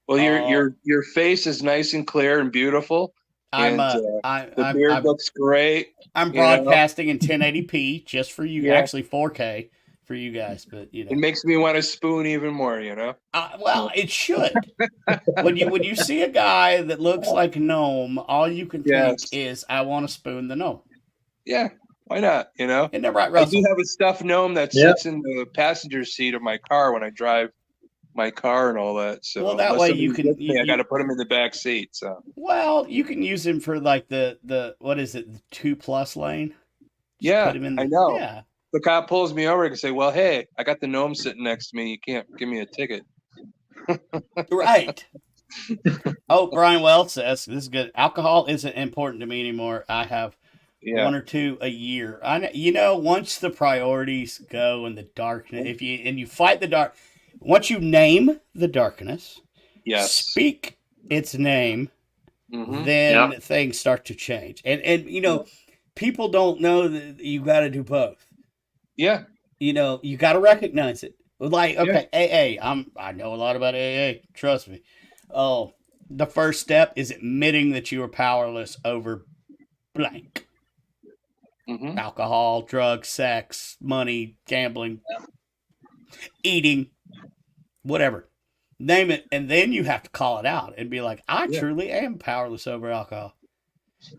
Well, Uh, your face is nice and clear and beautiful, I'm and the beard looks great. I'm You know, broadcasting in 1080p just for you, yeah, actually 4K for you guys, but it makes me want to spoon even more. You know. well, it should. When you see a guy that looks like a gnome, all you can think Yes. is, "I want to spoon the gnome." Yeah. Why not? You know. Isn't that right, I do Russell? have a stuffed gnome that Yep. sits in the passenger seat of my car when I drive my car and all that. So Well, that unless way somebody you can gets me, I got to put him in the back seat. So well, you can use him for like the what is it, the 2+ lane? Just yeah, put him in. I know. Yeah, The cop pulls me over and say, "Well, hey, I got the gnome sitting next to me. You can't give me a ticket." right. Oh, Brian Wells says this is good. Alcohol isn't important to me anymore. I have Yeah. one or two a year. Once the priorities go in the darkness, if you fight the dark, once you name the darkness, Yes. speak its name, Mm-hmm. then Yep. things start to change. And people don't know that you got to do both. Yeah. You got to recognize it. Like, okay, AA. I know a lot about AA. Trust me. Oh, the first step is admitting that you are powerless over blank. Mm-hmm. Alcohol, drugs, sex, money, gambling, eating, whatever. Name it, and then you have to call it out and be like, I Yeah. truly am powerless over alcohol.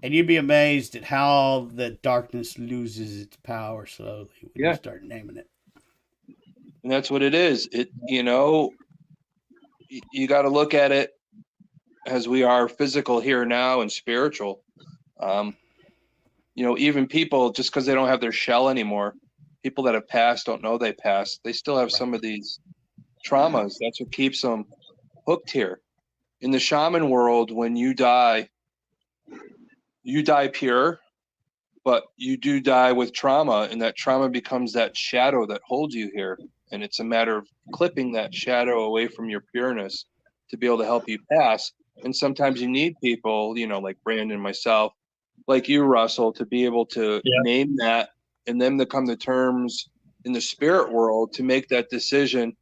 And you'd be amazed at how the darkness loses its power slowly when Yeah. you start naming it. And that's what it is. You got to look at it as we are physical here now and spiritual. Even people, just because they don't have their shell anymore, people that have passed don't know they passed. They still have some of these traumas. That's what keeps them hooked here. In the shaman world, when you die pure, but you do die with trauma, and that trauma becomes that shadow that holds you here. And it's a matter of clipping that shadow away from your pureness to be able to help you pass. And sometimes you need people, like Brandon, myself, like you, Russell, to be able to name that and them to come to terms in the spirit world to make that decision.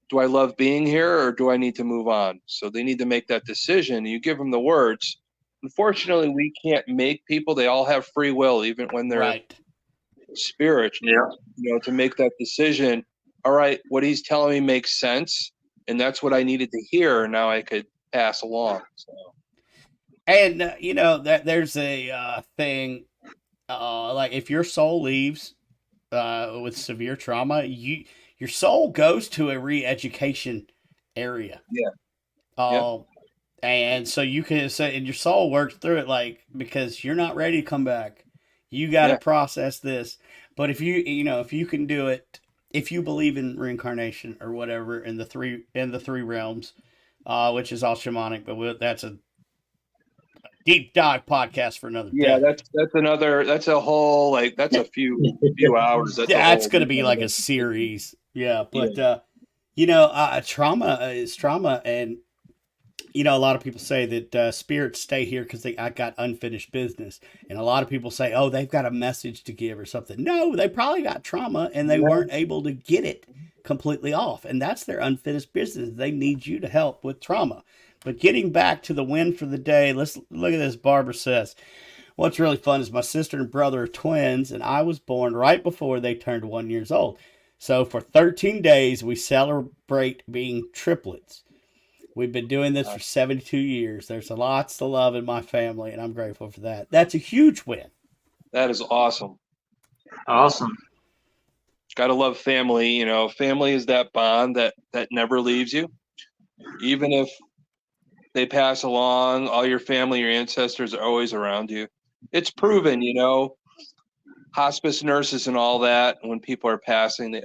Do I love being here or do I need to move on? So they need to make that decision. You give them the words. Unfortunately, we can't make people. They all have free will, even when they're Right. spirit, Yeah. to make that decision. All right, what he's telling me makes sense. And that's what I needed to hear. Now I could pass along. So. And, that there's a thing, like if your soul leaves with severe trauma, your soul goes to a re-education area. Yeah. Yeah. And so you can say, and your soul works through it, like, because you're not ready to come back. You got to process this. But if you can do it, if you believe in reincarnation or whatever in the three realms, which is all shamanic, but that's a deep dive podcast for another day. Yeah, that's a whole, that's a few hours. That's going to be like a series. Yeah. But, trauma is trauma. And, a lot of people say that spirits stay here because I got unfinished business. And a lot of people say, oh, they've got a message to give or something. No, they probably got trauma and they weren't able to get it completely off. And that's their unfinished business. They need you to help with trauma. But getting back to the win for the day, let's look at this. Barbara says, what's really fun is my sister and brother are twins, and I was born right before they turned 1 year old. So for 13 days, we celebrate being triplets. We've been doing this for 72 years. There's lots to love in my family, and I'm grateful for that. That's a huge win. That is awesome. Awesome. Got to love family. Family is that bond that never leaves you. Even if they pass along, all your family, your ancestors are always around you. It's proven, hospice nurses and all that, when people are passing,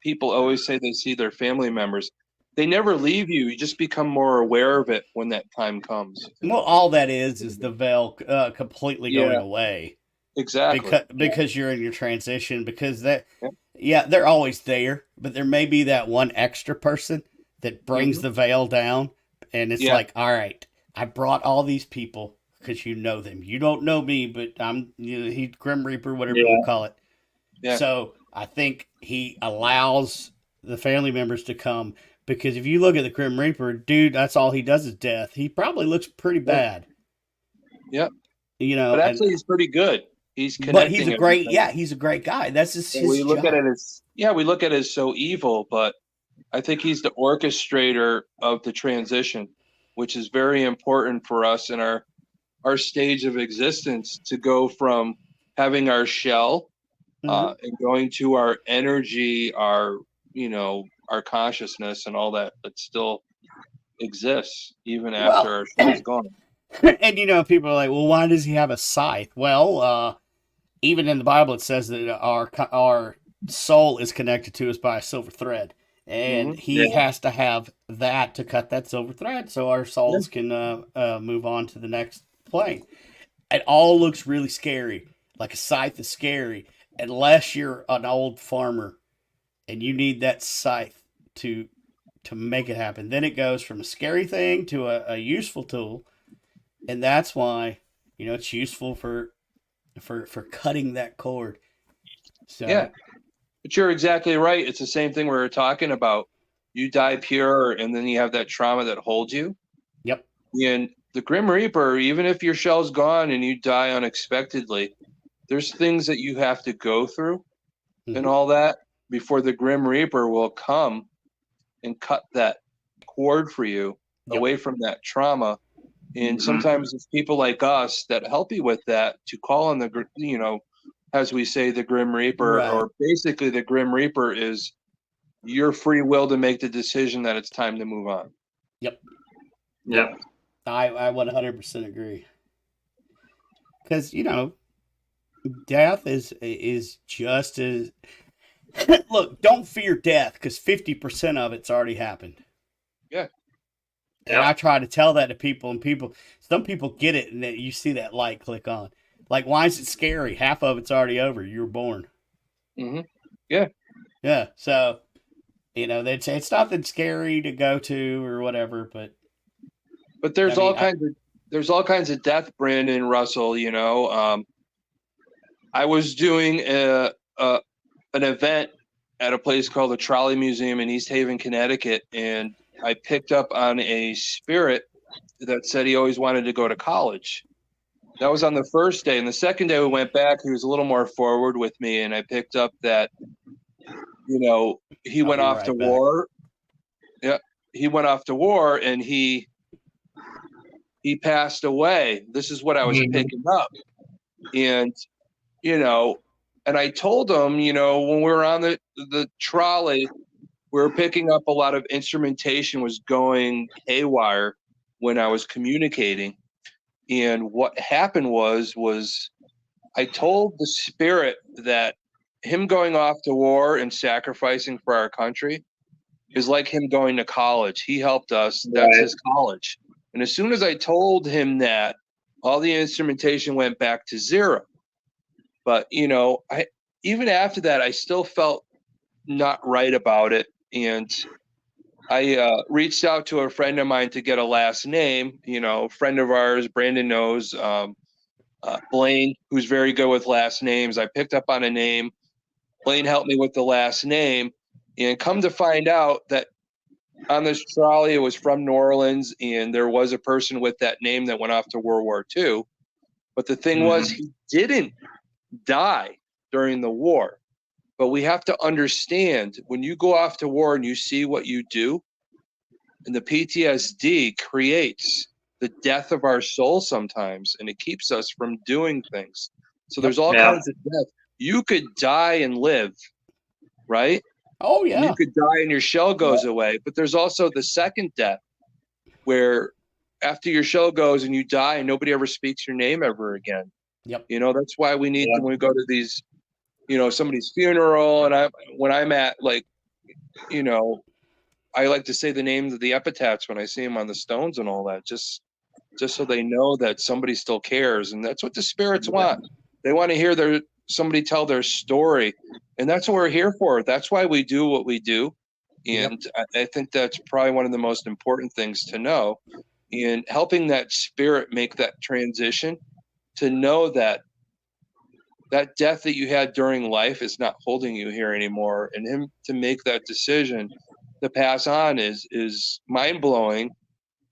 people always say they see their family members. They never leave you. You just become more aware of it when that time comes. Well, all that is the veil completely going away. Exactly. Because you're in your transition, because they're always there, but there may be that one extra person that brings the veil down, and it's like, all right, I brought all these people because you know them. You don't know me, but I'm he's Grim Reaper, whatever you want to call it. Yeah. So I think he allows the family members to come, because if you look at the Grim Reaper, dude, that's all he does is death. He probably looks pretty bad. Yep. You know, but actually he's pretty good. He's connecting. But he's a great, he's a great guy. That's his we look job. at it as we look at it as so evil, but I think he's the orchestrator of the transition, which is very important for us in our stage of existence, to go from having our shell and going to our energy, our consciousness and all that still exists even after our shell is gone. And people are like, well, why does he have a scythe? Well, even in the Bible it says that our soul is connected to us by a silver thread, and he has to have that to cut that silver thread so our souls can move on to the next plane. It all looks really scary. Like a scythe is scary unless you're an old farmer and you need that scythe to make it happen. Then it goes from a scary thing to a useful tool, and that's why it's useful for cutting that cord. So yeah, but you're exactly right. It's the same thing we were talking about. You die pure, and then you have that trauma that holds you. Yep. And the Grim Reaper, even if your shell's gone and you die unexpectedly, there's things that you have to go through and all that before the Grim Reaper will come and cut that cord for you away from that trauma. And sometimes it's people like us that help you with that, to call on the, as we say, the Grim Reaper, or basically the Grim Reaper is your free will to make the decision that it's time to move on. Yep. I 100% agree. Because, death is just as... Look, don't fear death, because 50% of it's already happened. Yeah. And I try to tell that to people, and some people get it, and you see that light click on. Like, why is it scary? Half of it's already over. You were born. Yeah. Yeah. So, it's nothing scary to go to or whatever, but there's all kinds of death, Brandon, Russell. I was doing an event at a place called the Trolley Museum in East Haven, Connecticut, and I picked up on a spirit that said he always wanted to go to college. That was on the first day. And the second day we went back, he was a little more forward with me, and I picked up that, he went off to war. Yeah, he went off to war, and he passed away. This is what I was picking up. And, and I told him, when we were on the trolley, we were picking up a lot of instrumentation was going haywire when I was communicating. And what happened was I told the spirit that him going off to war and sacrificing for our country is like him going to college. He helped us. That's his college. And as soon as I told him that, all the instrumentation went back to zero. But, even after that, I still felt not right about it. And I reached out to a friend of mine to get a last name, a friend of ours, Brandon knows, Blaine, who's very good with last names. I picked up on a name. Blaine helped me with the last name. And come to find out that on this trolley, it was from New Orleans, and there was a person with that name that went off to World War II. But the thing was, he didn't die during the war. But we have to understand, when you go off to war and you see what you do, and the PTSD creates the death of our soul sometimes, and it keeps us from doing things. So there's all kinds of death. You could die and live, right? Oh, yeah. And you could die and your shell goes away. But there's also the second death, where after your shell goes and you die and nobody ever speaks your name ever again. Yep. That's why we need, when we go to these, somebody's funeral, and when I'm at, like, I like to say the names of the epitaphs when I see them on the stones and all that, just so they know that somebody still cares. And that's what the spirits want. They want to hear somebody tell their story. And that's what we're here for. That's why we do what we do. And I think that's probably one of the most important things to know in helping that spirit make that transition, to know that that death that you had during life is not holding you here anymore. And him to make that decision to pass on is mind blowing.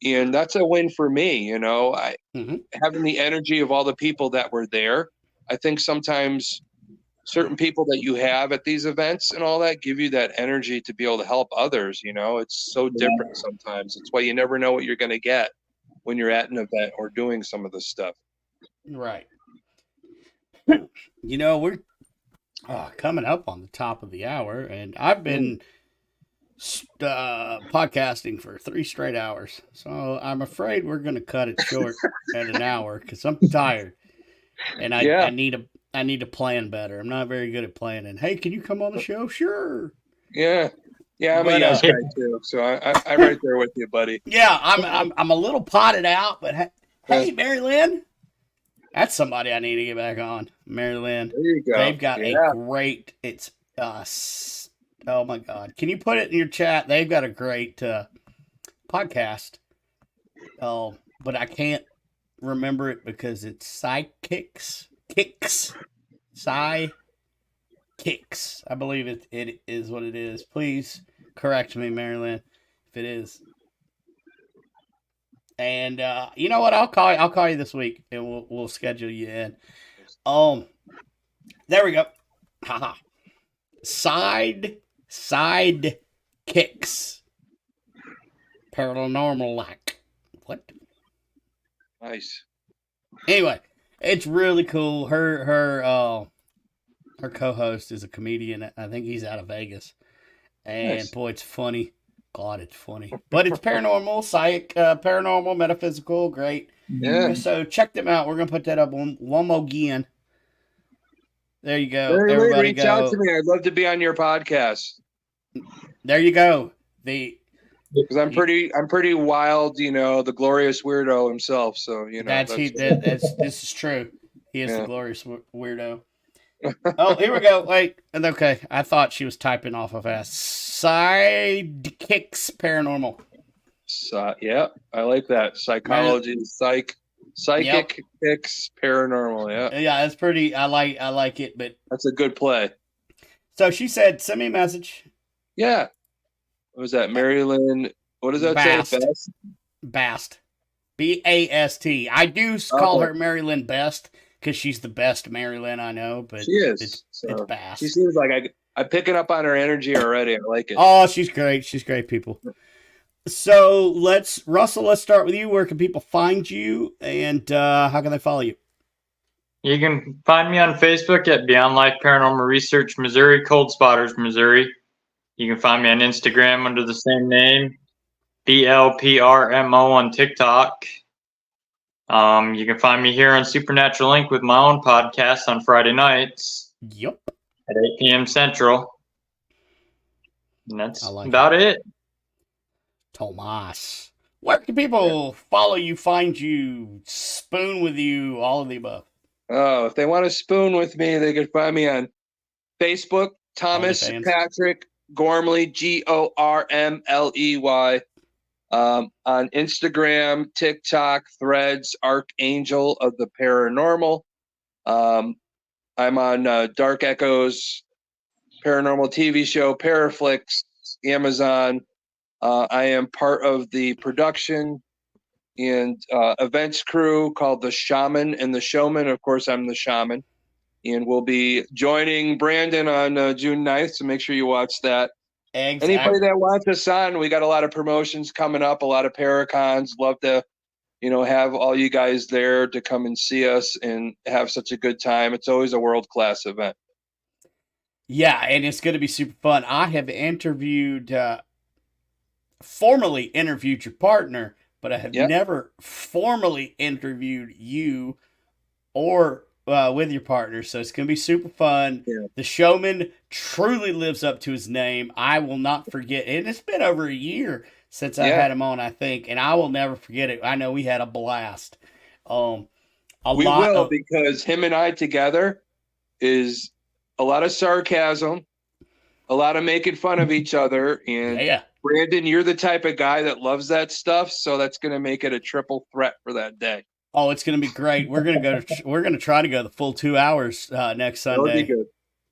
And that's a win for me. You know, having the energy of all the people that were there. I think sometimes certain people that you have at these events and all that give you that energy to be able to help others. You know, it's so different sometimes. It's why you never know what you're going to get when you're at an event or doing some of this stuff. Right. You know, we're coming up on the top of the hour, and I've been podcasting for 3 straight hours. So I'm afraid we're going to cut it short at an hour because I'm tired. And I need to plan better. I'm not very good at planning. Hey, can you come on the show? Sure. Yeah. Yeah, I'm a yes guy too. So I'm right there with you, buddy. Yeah, I'm a little potted out, but hey, Mary Lynn. That's somebody I need to get back on. Mary Lynn. There you go. They've got a great, oh my God. Can you put it in your chat? They've got a great podcast. Oh, but I can't remember it because it's Psychics. I believe it is what it is. Please correct me, Mary Lynn, if it is. And you know what? I'll call you this week, and we'll schedule you in. There we go. Haha. Side kicks. Paranormal like. What? Nice. Anyway, it's really cool. Her co-host is a comedian. I think he's out of Vegas, and nice. Boy, it's funny. God, it's funny. But it's paranormal, paranormal, metaphysical, great. Yeah. So check them out. We're going to put that up one more again. There you go. Everybody reach out to me. I'd love to be on your podcast. There you go. Because I'm pretty wild, you know, the glorious weirdo himself. So, you know. This is true. He is the glorious weirdo. Oh, here we go. Wait. Okay. I thought she was typing off of fast. Sidekicks Paranormal. Yeah, I like that. Psychology, psychic kicks paranormal. Yeah. Yeah, that's pretty. I like it, but that's a good play. So she said, send me a message. Yeah. What was that? Marilyn. What does that say? Bast. Bast. I do call her Marilyn Best because she's the best Marilyn I know, but she is. It's Bast. She seems like I'm picking up on her energy already. I like it. Oh, she's great. She's great, people. So Russell, let's start with you. Where can people find you, and how can they follow you? You can find me on Facebook at Beyond Life Paranormal Research Missouri, Cold Spotters, Missouri. You can find me on Instagram under the same name, BLPRMO on TikTok. You can find me here on Supernatural Inc. with my own podcast on Friday nights. Yep. At 8 p.m. Central. And that's about it. Tomas. Where can people follow you, find you, spoon with you, all of the above? Oh, if they want to spoon with me, they can find me on Facebook, Thomas Patrick Gormley, Gormley. On Instagram, TikTok, Threads, Archangel of the Paranormal. I'm on Dark Echoes Paranormal TV show, Paraflix, Amazon. I am part of the production and events crew called the Shaman and the Showman. Of course, I'm the Shaman. And we'll be joining Brandon on June 9th, so make sure you watch that. Exactly. Anybody that wants us on, we got a lot of promotions coming up, a lot of Paracons. Love to, have all you guys there to come and see us and have such a good time. It's always a world-class event. Yeah, and it's going to be super fun. I have formally interviewed your partner, but I have never formally interviewed you or with your partner, so it's going to be super fun. Yeah. The Showman truly lives up to his name. I will not forget, and it's been over a year since I had him on, I think, and I will never forget it. I know we had a blast. Because him and I together is a lot of sarcasm, a lot of making fun of each other. And Yeah. Brandon, you're the type of guy that loves that stuff, so that's going to make it a triple threat for that day. Oh, it's going to be great. We're going to go. We're going to try to go the full 2 hours next That would be Sunday. good.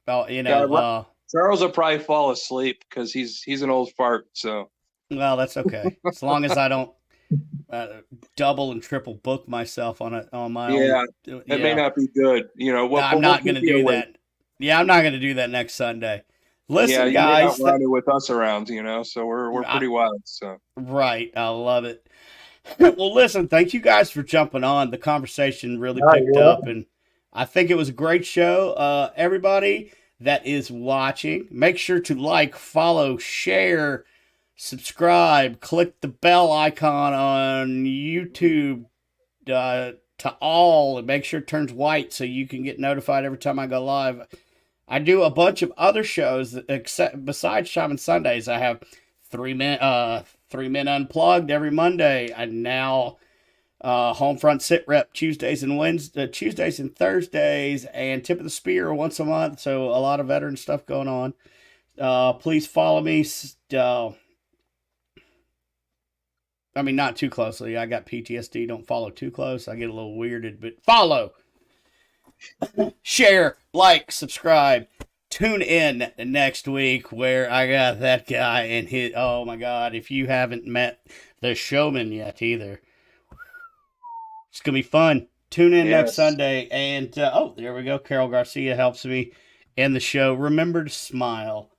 Oh, you know. God, Charles will probably fall asleep because he's an old fart. So Well, that's okay, as long as I don't double and triple book myself on my yeah, own. that may not be good. You know, I'm not going to do that. Yeah, I'm not going to do that next Sunday. Listen, you guys. may not want it with us around, you know, so we're pretty wild. So right, I love it. Well, listen, thank you guys for jumping on. The conversation really picked up, and I think it was a great show. Everybody that is watching, make sure to like, follow, share, subscribe, click the bell icon on YouTube to all, and make sure it turns white so you can get notified every time I go live. I do a bunch of other shows besides Shaman Sundays. I have 3 Men Unplugged every Monday. I now Homefront Sit Rep Tuesdays and Thursdays, and Tip of the Spear once a month. So a lot of veteran stuff going on. Please follow me. I mean, not too closely. I got PTSD. Don't follow too close. I get a little weirded, but follow, share, like, subscribe. Tune in next week where I got that guy and his. Oh my God! If you haven't met the Shaman yet either, it's gonna be fun. Tune in next Sunday, and there we go. Carol Garcia helps me in the show. Remember to smile,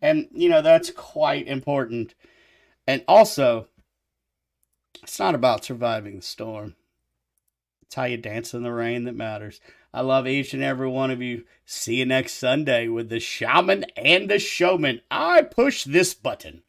and that's quite important. And also, it's not about surviving the storm. It's how you dance in the rain that matters. I love each and every one of you. See you next Sunday with the Shaman and the Showman. I push this button.